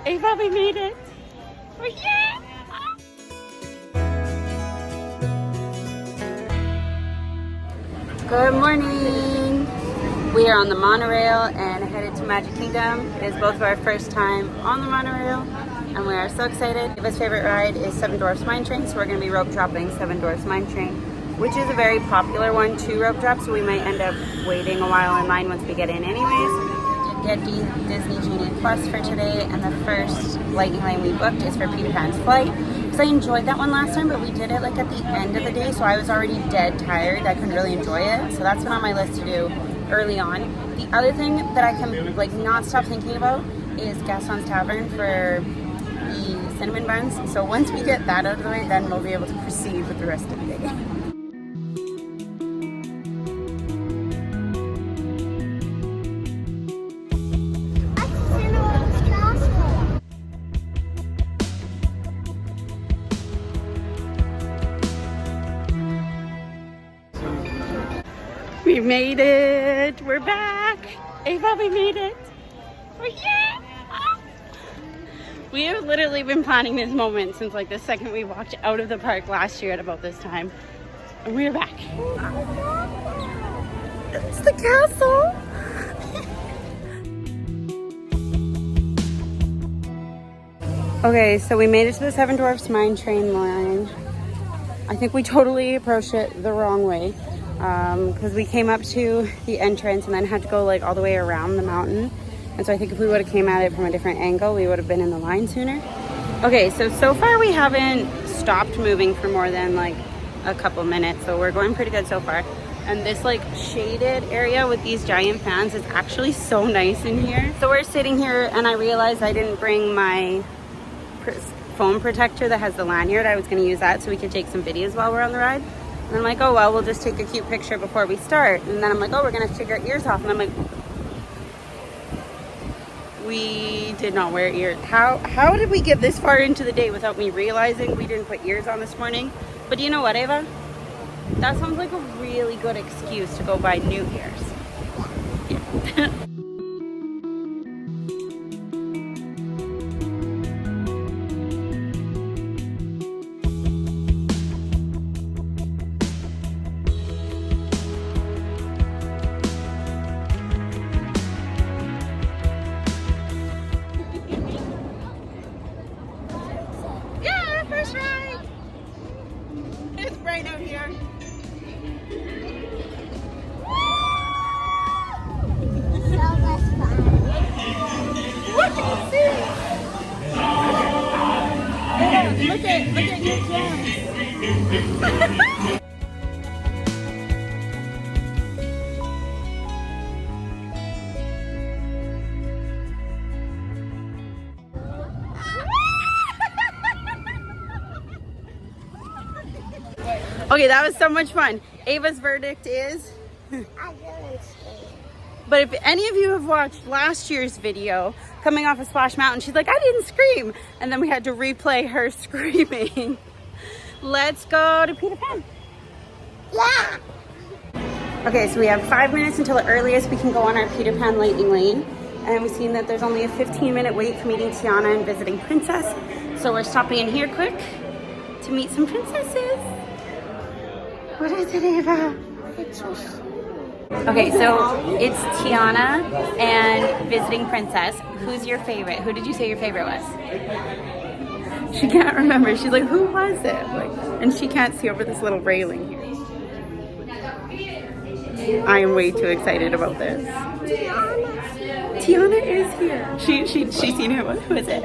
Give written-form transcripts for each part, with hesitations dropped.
Ava, we made it. Oh, yeah. Good morning. We are on the monorail and headed to Magic Kingdom. It is both of our first time on the monorail and we are so excited. Ava's favorite ride is Seven Dwarfs Mine Train, so we're going to be rope dropping Seven Dwarfs Mine Train, which is a very popular one to rope drop, so we might end up waiting a while in line once we get in anyways. Get Disney Genie Plus for today, and the first lightning lane we booked is for Peter Pan's flight. Because I enjoyed that one last time, but we did it like at the end of the day, so I was already dead tired. I couldn't really enjoy it, so that's been on my list to do early on. The other thing that I can like not stop thinking about is Gaston's Tavern for the cinnamon buns. So once we get that out of the way, then we'll be able to proceed with the rest of the day. We made it! We're back! Ava, we made it! Oh, yeah! We have literally been planning this moment since like the second we walked out of the park last year at about this time. And we're back. It's the castle! Okay, so we made it to the Seven Dwarfs Mine Train line. I think we totally approached it the wrong way. Because we came up to the entrance and then had to go like all the way around the mountain, and so I think if we would have came at it from a different angle, we would have been in the line sooner. Okay, so far we haven't stopped moving for more than like a couple minutes, so we're going pretty good so far. And this like shaded area with these giant fans is actually so nice in here. So we're sitting here and I realized I didn't bring my phone protector that has the lanyard. I was going to use that so we could take some videos while we're on the ride. And I'm like, oh, well, we'll just take a cute picture before we start. And then I'm like, oh, we're going to take our ears off. And I'm like, we did not wear ears. How did we get this far into the day without me realizing we didn't put ears on this morning? But you know what, Ava? That sounds like a really good excuse to go buy new ears. Yeah. It's bright out here. So much fun. Look at this. Yeah, look at your jam. Okay, that was so much fun. Ava's verdict is... I didn't scream. But if any of you have watched last year's video coming off of Splash Mountain, she's like, I didn't scream. And then we had to replay her screaming. Let's go to Peter Pan. Yeah. Okay, so we have 5 minutes until the earliest we can go on our Peter Pan lightning lane. And we've seen that there's only a 15-minute wait for meeting Tiana and visiting Princess. So we're stopping in here quick to meet some princesses. What is it, Ava? It's so sweet. Okay, so it's Tiana and visiting Princess. Who's your favorite? Who did you say your favorite was? She can't remember. She's like, who was it? Like, and she can't see over this little railing here. I am way too excited about this. Tiana is here. She's seen it. Who is it?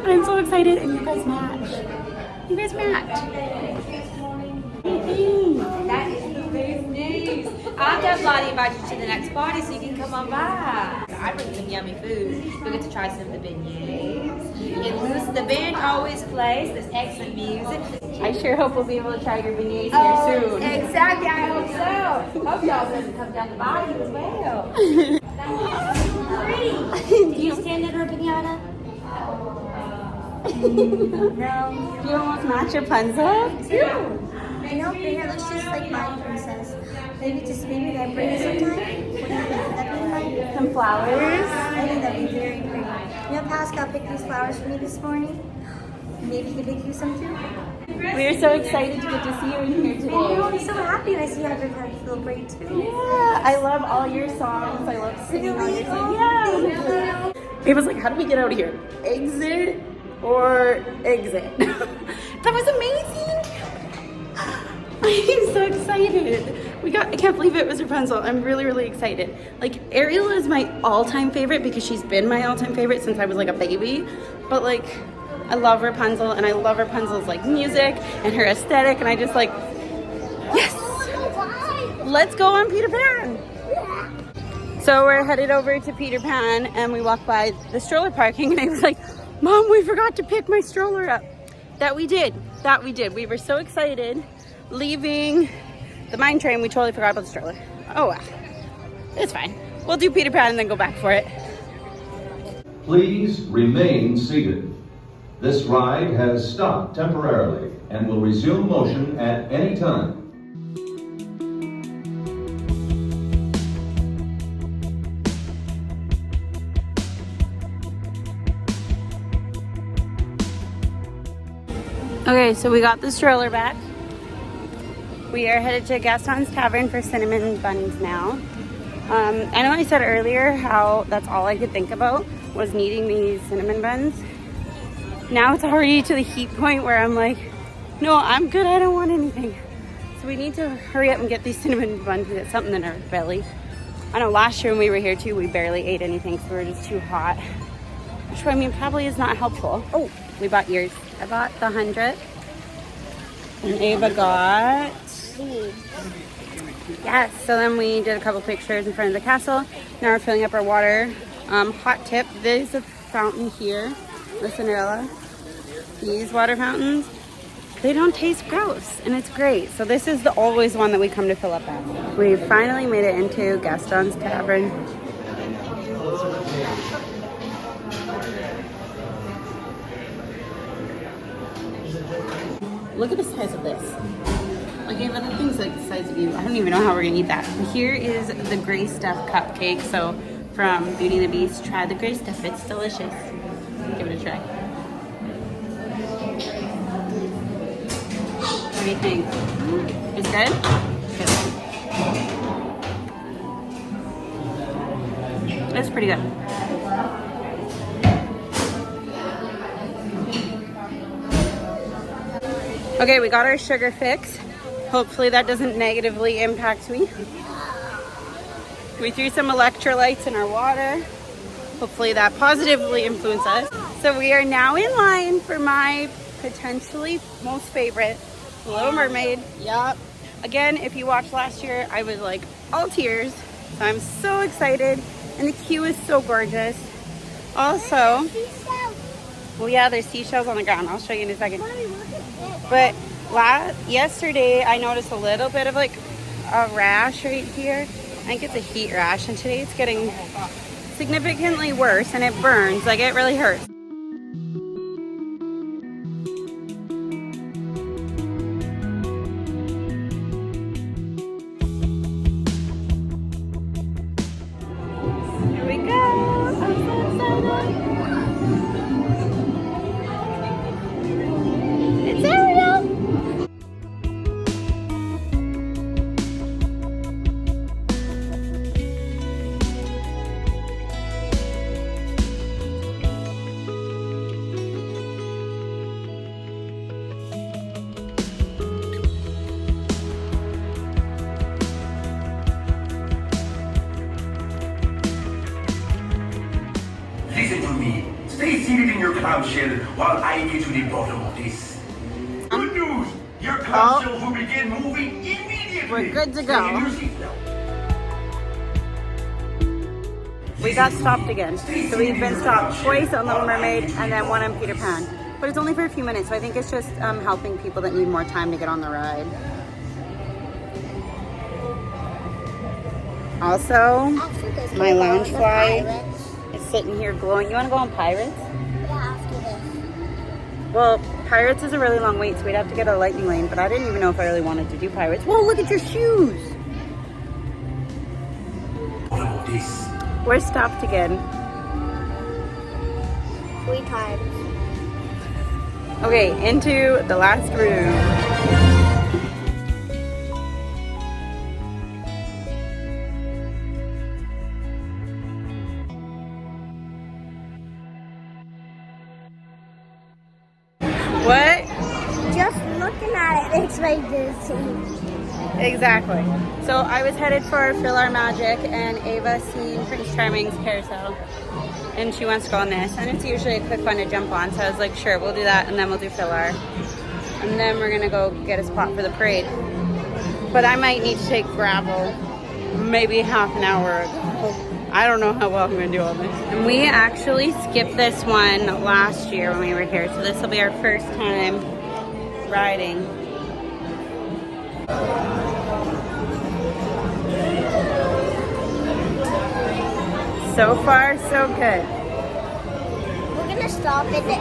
I'm so excited, and you guys match. You guys match. That is the business. I'll definitely invite you to the next party so you can come on by. I bring some yummy food. You'll get to try some of the beignets. And the band always plays this excellent music. I sure hope we'll be able to try your beignets here soon. Exactly, I hope so. Hope y'all doesn't come down the body as well. Do you stand under a banana? No. Do you almost match Rapunzel? No, but it looks just like my princess. Maybe that bring it sometime. What do you think? That'd be fun. Some flowers. I think that'd be very pretty. Grandpa picked these flowers for me this morning. Maybe he can pick you some too. We're so excited to get to see you in here today. Oh, I'm so happy. I see you have a little break too. Yeah, I love all your songs. I love singing all your songs. Yeah. It was like, how do we get out of here? Exit or exit? That was amazing. I'm so excited. I can't believe it was Rapunzel. I'm really, really excited. Like, Ariel is my all-time favorite because she's been my all-time favorite since I was like a baby. But like, I love Rapunzel, and I love Rapunzel's like music and her aesthetic, and I just like, yes, let's go on Peter Pan. So we're headed over to Peter Pan, and we walked by the stroller parking, and I was like, Mom, we forgot to pick my stroller up. That we did. We were so excited. Leaving the mine train, we totally forgot about the stroller. Oh well, it's fine. We'll do Peter Pan and then go back for it. Please remain seated. This ride has stopped temporarily and will resume motion at any time. Okay, so we got the stroller back. We are headed to Gaston's Tavern for cinnamon buns now. I know I said earlier how that's all I could think about was needing these cinnamon buns. Now it's already to the heat point where I'm like, no, I'm good, I don't want anything. So we need to hurry up and get these cinnamon buns to get something in our belly. I know last year when we were here too, we barely ate anything, so we were just too hot. Which I mean probably is not helpful. Oh, we bought ears. I bought the 100. And Ava got... Yes, so then we did a couple pictures in front of the castle. Now we're filling up our water. Hot tip, there's a fountain here, the Cinderella. These water fountains, they don't taste gross, and it's great. So this is the always one that we come to fill up at. We finally made it into Gaston's Tavern. Look at the size of this. Like, Ava, that thing's like the size of you. I don't even know how we're gonna eat that. Here is the gray stuff cupcake. So from Beauty and the Beast, try the gray stuff. It's delicious. Give it a try. What do you think? It's good? Good. It's pretty good. Okay, we got our sugar fix. Hopefully that doesn't negatively impact me. We threw some electrolytes in our water. Hopefully that positively influences us. So we are now in line for my potentially most favorite, Little Mermaid. Yup. Again, if you watched last year, I was like all tears. So I'm so excited. And the queue is so gorgeous. Also, well, yeah, there's seashells on the ground. I'll show you in a second. But yesterday, I noticed a little bit of like a rash right here. I think it's a heat rash, and today it's getting significantly worse, and it burns. Like, it really hurts. Here we go. I'm so excited. It's Ariel. Listen to me. Stay seated in your clamshell while I get to the bottom of this. Good news! Your clamshells will begin moving immediately. We're good to Stay go. in your seatbelt. We got stopped again. So we've been stopped twice on Little Mermaid and then one on Peter Pan. But it's only for a few minutes, so I think it's just helping people that need more time to get on the ride. Also, my lounge fly is sitting here glowing. You want to go on Pirates? Yeah, after this. Well, Pirates is a really long wait, so we'd have to get a lightning lane, but I didn't even know if I really wanted to do Pirates. Whoa, look at your shoes! Bottom of this. We're stopped again. 3 times. Okay, into the last room. What? Just looking at it makes me dizzy. Exactly. So I was headed for Fill Our Magic, and Ava seen Prince Charming's carousel, and she wants to go on this, and it's usually a quick one to jump on, so I was like, sure, we'll do that, and then we'll do Fill Our. And then we're gonna go get a spot for the parade. But I might need to take gravel maybe half an hour ago. I don't know how well I'm gonna do on this. And we actually skipped this one last year when we were here, so this will be our first time riding. So far, so good. We're gonna stop at the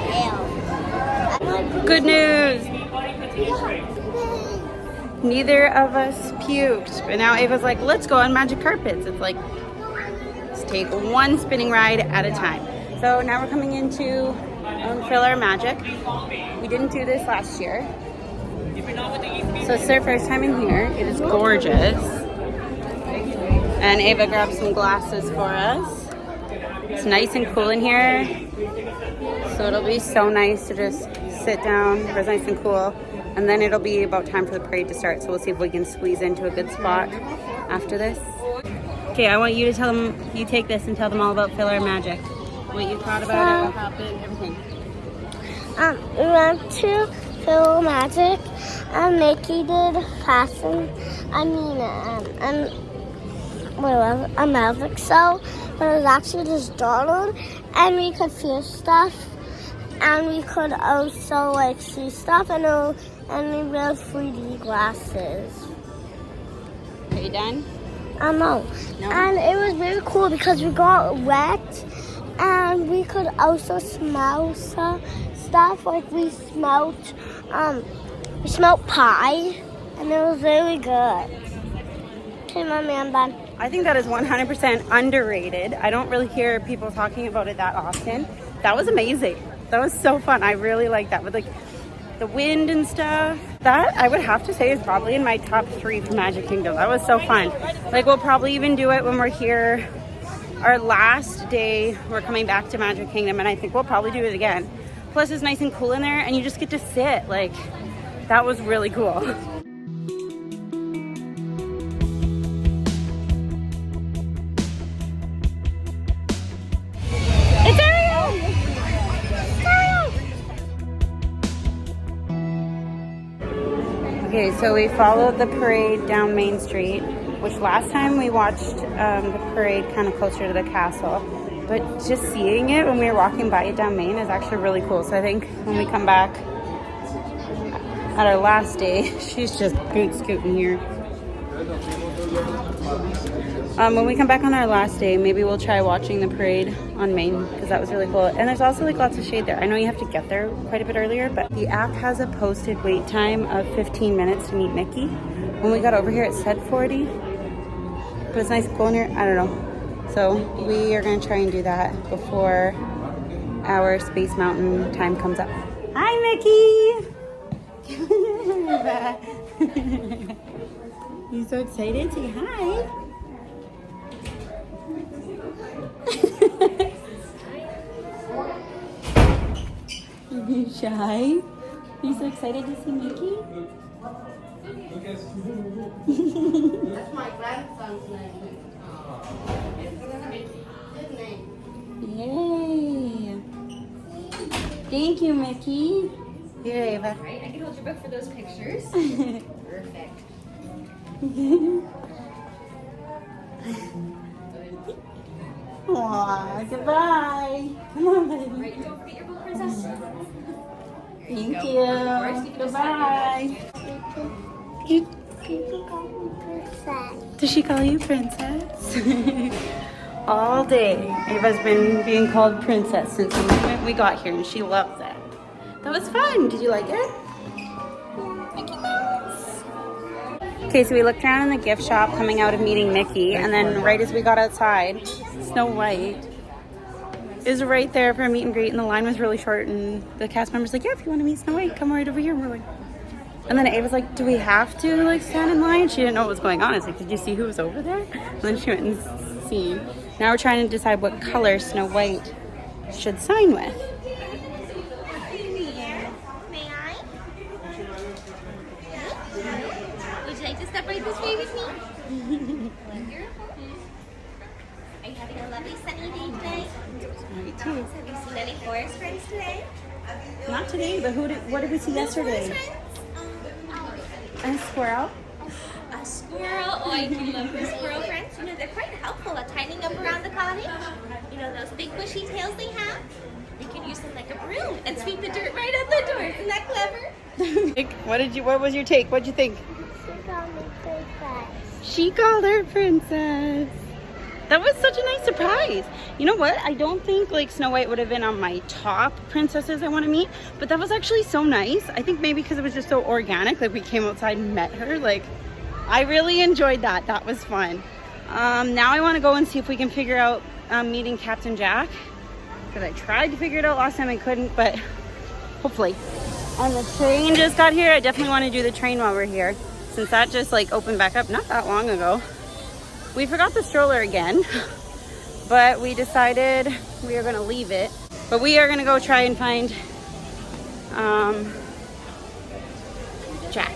L. Good news! Neither of us puked, but now Ava's like, let's go on magic carpets. It's like, let's take one spinning ride at a time. So now we're coming into Fill Our Magic. We didn't do this last year. So it's their first time in here. It is gorgeous. And Ava grabbed some glasses for us. It's nice and cool in here. So it'll be so nice to just sit down. It's nice and cool. And then it'll be about time for the parade to start. So we'll see if we can squeeze into a good spot after this. Okay, I want you to tell them, you take this and tell them all about Fill Our Magic. What you thought about it, what happened, everything. We went to Fill Magic, and Mickey did a magic show, but it was actually just Donald, and we could feel stuff, and we could also like see stuff, and we wear 3D glasses. Are you done? No. And it was really cool because we got wet, and we could also smell stuff. Like we smelled pie, and it was really good. Okay, Mommy, I'm done. I think that is 100% underrated. I don't really hear people talking about it that often. That was amazing. That was so fun. I really like that with like the wind and stuff. That I would have to say is probably in my top 3 for Magic Kingdom. That was so fun. Like we'll probably even do it when we're here. Our last day, we're coming back to Magic Kingdom, and I think we'll probably do it again. Plus it's nice and cool in there, and you just get to sit. Like that was really cool. Okay, so we followed the parade down Main Street, which last time we watched the parade kind of closer to the castle. But just seeing it when we were walking by it down Main is actually really cool. So I think when we come back at our last day, she's just boot scooting here. When we come back on our last day, maybe we'll try watching the parade on Main because that was really cool. And there's also like lots of shade there. I know you have to get there quite a bit earlier, but the app has a posted wait time of 15 minutes to meet Mickey. When we got over here, it said 40, but it's nice and cool in here. I don't know. So we are gonna try and do that before our Space Mountain time comes up. Hi, Mickey! You so excited? Say hi. Are you shy? Are you so excited to see Mickey? That's my grandson's name. Good name. Yay! Thank you, Mickey. Here, Ava. Right, I can hold your book for those pictures. Perfect. Aw, goodbye. Come on, baby. Right, don't forget your book, princess. Thank you. Goodbye. People call me princess. Does she call you princess? All day, Ava's been being called princess since the moment we got here, and she loves it. That was fun. Did you like it? Mickey Mouse. Okay, so we looked around in the gift shop coming out of meeting Mickey, and then right as we got outside, Snow White is right there for a meet and greet, and the line was really short, and the cast member's like, yeah, if you want to meet Snow White, come right over here. And we're like, and then Ava's like, do we have to like stand in line? She didn't know what was going on. It's like, did you see who was over there? And then she went and seen. Now we're trying to decide what color Snow White should sign with. May I? Would you like to step right this way with me? Wonderful. Are you having a lovely sunny day today? Me too. Have you seen any forest friends today? Not today, but what did we see yesterday? A squirrel. A squirrel. Oh, I do love the squirrel friends. You know, they're quite helpful at tidying up around the cottage. You know, those big bushy tails they have? You could use them like a broom and sweep the dirt right out the door. Isn't that clever? What was your take? What'd you think? She called me princess. She called her princess. That was such a nice surprise. You know what? I don't think like Snow White would have been on my top princesses I want to meet, but that was actually so nice. I think maybe because it was just so organic, like we came outside and met her. Like I really enjoyed that. That was fun. Now I want to go and see if we can figure out meeting Captain Jack, because I tried to figure it out last time, I couldn't, but hopefully. And the train just got here. I definitely want to do the train while we're here, since that just like opened back up not that long ago. We forgot the stroller again, but we decided we are going to leave it. But we are going to go try and find Jack.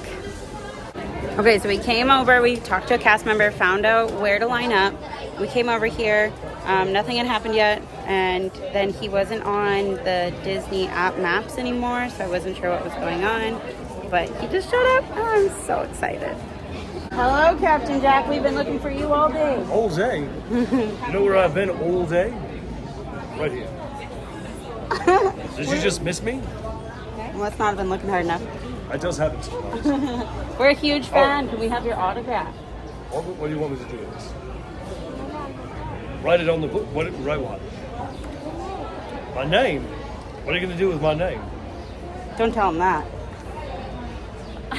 Okay, so we came over, we talked to a cast member, found out where to line up. We came over here, nothing had happened yet, and then he wasn't on the Disney app maps anymore, so I wasn't sure what was going on, but he just showed up, and I'm so excited. Hello, Captain Jack. We've been looking for you all day. All day? You know where I've been all day? Right here. Did you just miss me? You must not have been looking hard enough. I just happen to. We're a huge fan. Can we have your autograph? What do you want me to do with this? Write it on the book. Write what? My name? What are you going to do with my name? Don't tell him that. I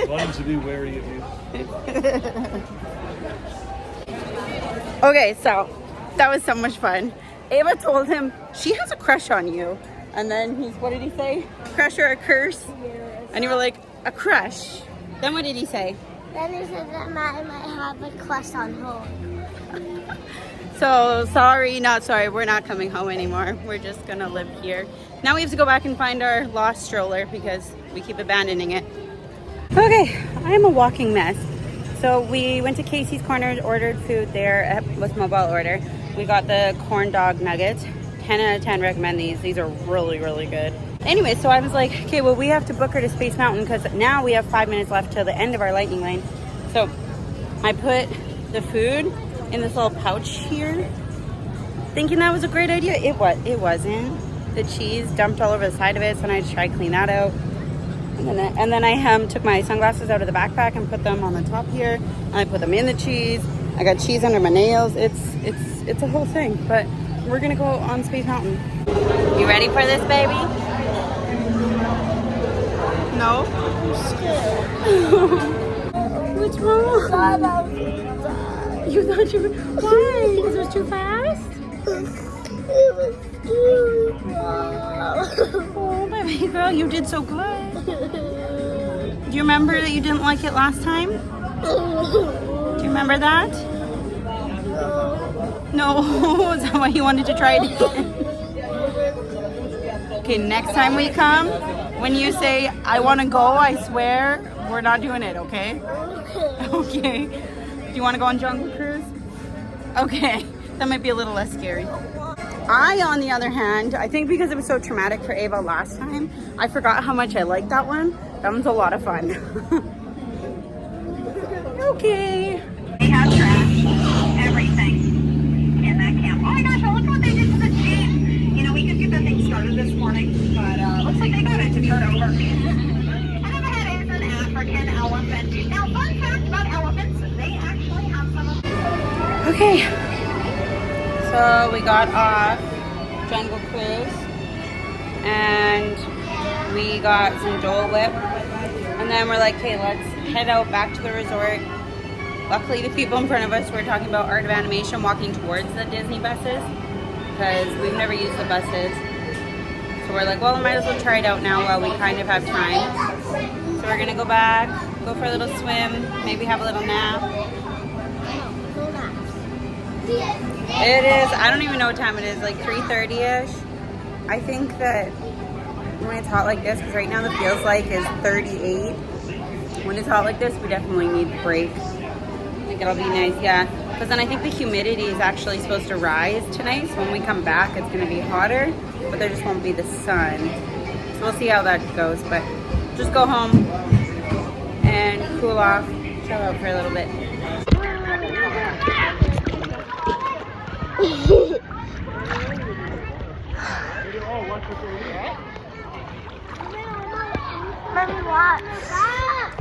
want him to be wary of you. Okay, so that was so much fun. Ava told him she has a crush on you. And then what did he say? Crush or a curse? And you were like, a crush. Then what did he say? Then he said that I might have a crush on her. So sorry, not sorry. We're not coming home anymore. We're just gonna live here. Now we have to go back and find our lost stroller because we keep abandoning it. Okay, I'm a walking mess. So we went to Casey's Corner, ordered food there with mobile order. We got the corn dog nuggets. 10 out of 10 recommend these. These are really, really good. Anyway, so I was like, okay, well, we have to book her to Space Mountain because now we have 5 minutes left till the end of our lightning lane. So I put the food in this little pouch here, thinking that was a great idea. It wasn't. The cheese dumped all over the side of it, so then I had to try to clean that out. And then I took my sunglasses out of the backpack and put them on the top here, and I put them in the cheese. I got cheese under my nails. It's a whole thing, but we're gonna go on Space Mountain. You ready for this, baby? No? What's wrong? You thought you were... Why? Because it was too fast? It was too fast. Oh, baby girl, you did so good. Do you remember that you didn't like it last time? Do you remember that? No. Is that why you wanted to try it again? Okay, next time we come, when you say, I want to go, I swear, we're not doing it, okay? Okay. Do you want to go on Jungle Cruise? Okay. That might be a little less scary. I, on the other hand, I think because it was so traumatic for Ava last time, I forgot how much I liked that one. That one's a lot of fun. Okay. They have trash, everything in that camp. Oh my gosh, look what they did to the Jeep. You know, we could get the thing started this morning, but looks like they got it to turn over. And then ahead is an African elephant. Now, fun fact about elephants, they actually have some of... Okay. So we got off Jungle Cruise and we got some Dole Whip. And then we're like, okay, let's head out back to the resort. Luckily, the people in front of us were talking about Art of Animation walking towards the Disney buses. because we've never used the buses. So we're like, well, we might as well try it out now while we kind of have time. So we're gonna go back, go for a little swim, maybe have a little nap. It is, I don't even know what time it is, like 3:30ish. I think that when it's hot like this, because right now the feels like is 38. When it's hot like this, we definitely need a break. I think it'll be nice, yeah. Because then I think the humidity is actually supposed to rise tonight. So when we come back, it's going to be hotter, but there just won't be the sun. So we'll see how that goes. But just go home and cool off, chill out for a little bit.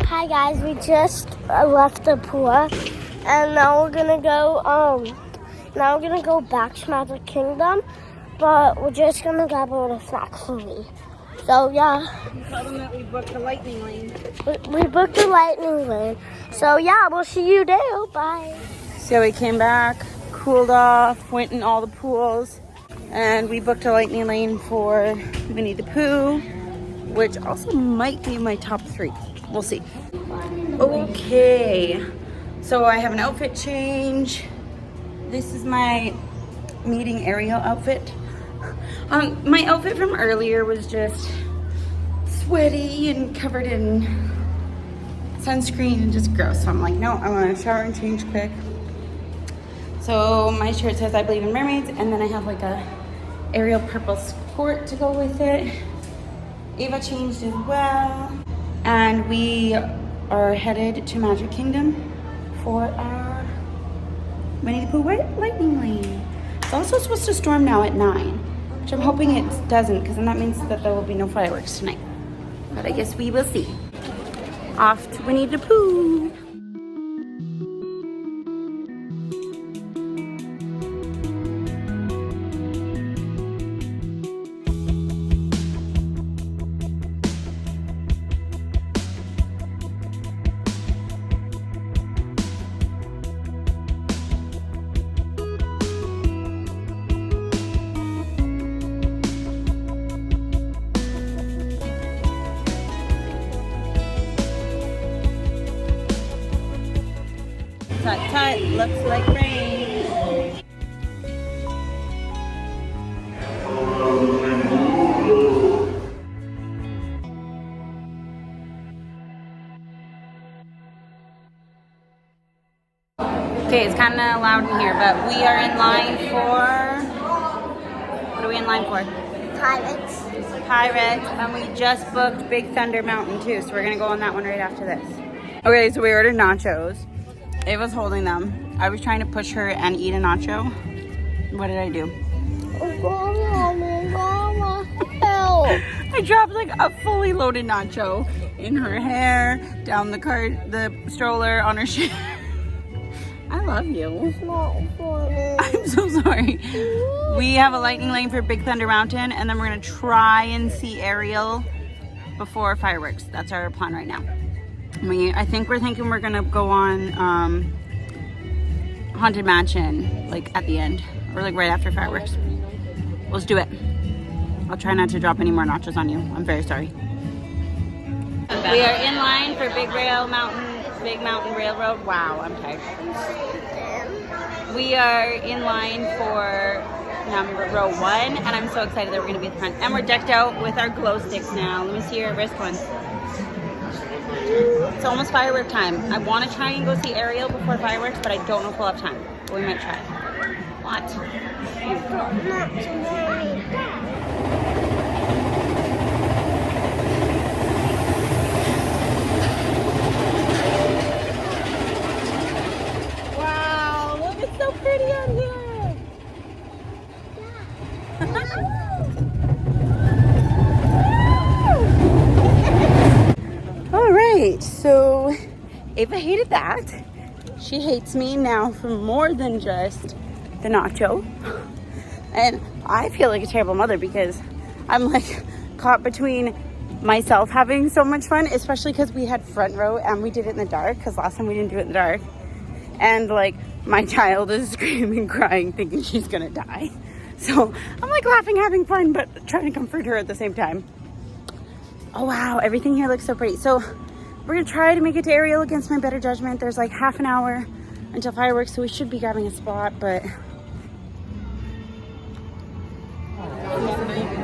Hi guys, we just left the pool, and now we're gonna go back to Magic Kingdom, but we're just gonna grab a little snack for me. So yeah. Tell them that we booked the lightning lane. We booked the lightning lane. So yeah, we'll see you there. Bye. So we came back, cooled off, went in all the pools, and we booked a lightning lane for Winnie the Pooh, which also might be my top 3. We'll see. Okay, so I have an outfit change. This is my meeting Ariel outfit. My outfit from earlier was just sweaty and covered in sunscreen and just gross. So I'm like, no, I want to shower and change quick. So my shirt says I believe in mermaids, and then I have like a Ariel purple skirt to go with it. Ava changed as well. And we are headed to Magic Kingdom for our Winnie the Pooh lightning lane. It's also supposed to storm now at 9, which I'm hoping it doesn't, because then that means that there will be no fireworks tonight. But I guess we will see. Off to Winnie the Pooh. Tut tut, looks like rain. Okay, it's kind of loud in here, but we are in line for, what are we in line for? Pirates. Pirates, and we just booked Big Thunder Mountain too, so we're gonna go on that one right after this. Okay, so we ordered nachos. Ava's holding them. I was trying to push her and eat a nacho. What did I do? I dropped like a fully loaded nacho in her hair, down the cart, the stroller, on her shoe. I love you. It's not funny. I'm so sorry. We have a lightning lane for Big Thunder Mountain, and then we're gonna try and see Ariel before fireworks. That's our plan right now. I think we're thinking we're gonna go on Haunted Mansion, like at the end, or like right after fireworks. Let's do it. I'll try not to drop any more nachos on you. I'm very sorry. We are in line for Big Mountain Railroad. Wow, I'm tired. We are in line for row 1, and I'm so excited that we're gonna be at the front. And we're decked out with our glow sticks now. Let me see your wrist ones. It's almost firework time. I want to try and go see Ariel before fireworks, but I don't know if we'll have time. But we might try. What? Wow, look, it's so pretty out here. All right, so Ava hated that. She hates me now for more than just the nacho. And I feel like a terrible mother because I'm like caught between myself having so much fun, especially because we had front row and we did it in the dark, because last time we didn't do it in the dark. And like my child is screaming, crying, thinking she's gonna die. So I'm like laughing, having fun, but trying to comfort her at the same time. Oh wow, everything here looks so pretty. So we're gonna try to make it to Ariel against my better judgment. There's like half an hour until fireworks, so we should be grabbing a spot, but.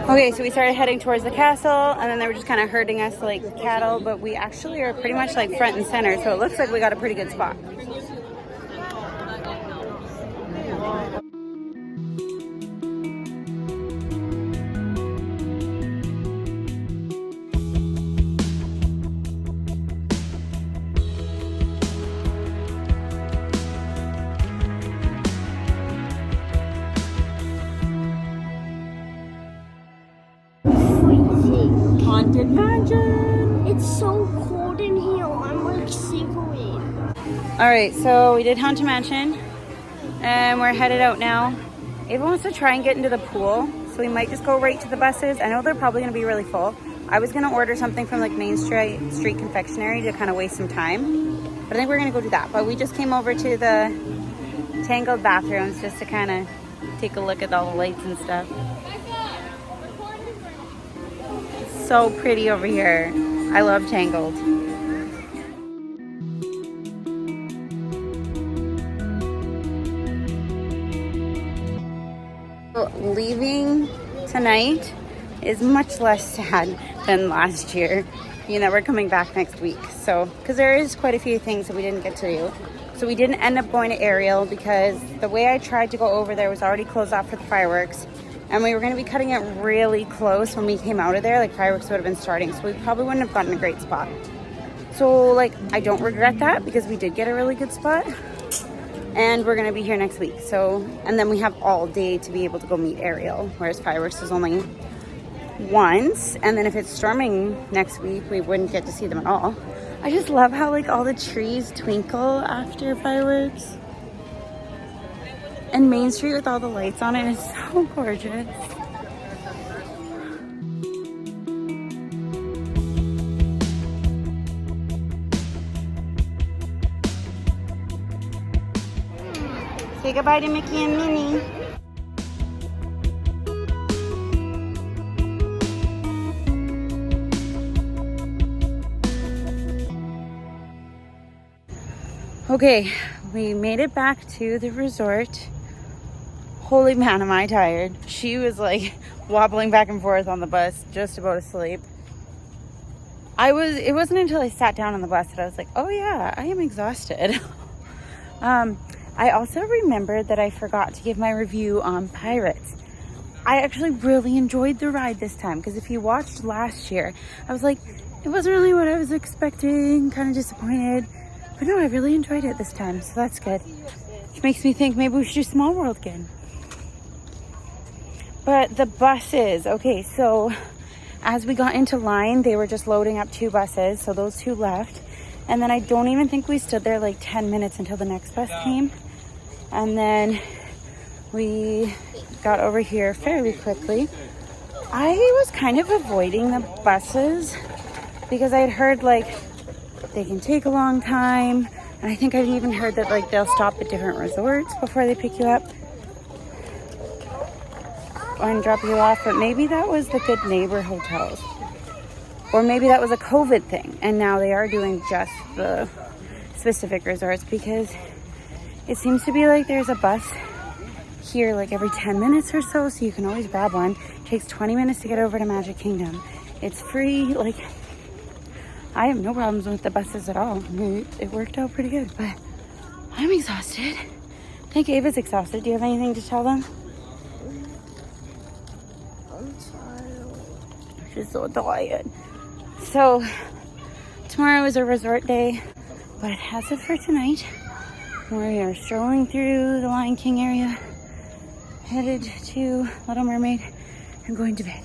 Okay, so we started heading towards the castle, and then they were just kind of herding us like cattle, but we actually are pretty much like front and center, so it looks like we got a pretty good spot. Haunted Mansion! It's so cold in here. I'm like shivering. Alright, so we did Haunted Mansion, and we're headed out now. Ava wants to try and get into the pool, so we might just go right to the buses. I know they're probably going to be really full. I was going to order something from like Main Street Confectionery to kind of waste some time, but I think we're going to go do that. But we just came over to the Tangled bathrooms just to kind of take a look at all the lights and stuff. So pretty over here. I love Tangled. Leaving tonight is much less sad than last year, being that we're coming back next week. So, because there is quite a few things that we didn't get to do. So we didn't end up going to Ariel because the way I tried to go over there was already closed off for the fireworks. And we were going to be cutting it really close when we came out of there, like fireworks would have been starting. So we probably wouldn't have gotten a great spot. So like, I don't regret that because we did get a really good spot. And we're going to be here next week. So, and then we have all day to be able to go meet Ariel, whereas fireworks is only once. And then if it's storming next week, we wouldn't get to see them at all. I just love how like all the trees twinkle after fireworks. And Main Street with all the lights on it is so gorgeous. Say goodbye to Mickey and Minnie. Okay, we made it back to the resort. Holy man, am I tired. She was like wobbling back and forth on the bus, just about asleep. It wasn't until I sat down on the bus that I was like, oh yeah, I am exhausted. I also remembered that I forgot to give my review on Pirates. I actually really enjoyed the ride this time, because if you watched last year, I was like, it wasn't really what I was expecting, kind of disappointed. But no, I really enjoyed it this time, so that's good. Which makes me think maybe we should do Small World again. But the buses, okay, so as we got into line, they were just loading up 2 buses, so those 2 left. And then I don't even think we stood there like 10 minutes until the next bus came. And then we got over here fairly quickly. I was kind of avoiding the buses because I had heard like they can take a long time. And I think I've even heard that like they'll stop at different resorts before they pick you up and drop you off. But maybe that was the Good Neighbor hotels. Or maybe that was a COVID thing, and now they are doing just the specific resorts, because it seems to be like there's a bus here like every 10 minutes or so you can always grab one. It takes 20 minutes to get over to Magic Kingdom. It's free. Like, I have no problems with the buses at all. It worked out pretty good, but I'm exhausted. I think Ava's exhausted. Do you have anything to tell them? I'm tired. She's so tired. So tomorrow is a resort day, but as of for tonight, we are strolling through the Lion King area, headed to Little Mermaid, and going to bed.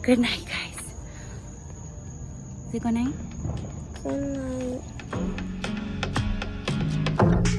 Good night, guys. Is it good night? Good night.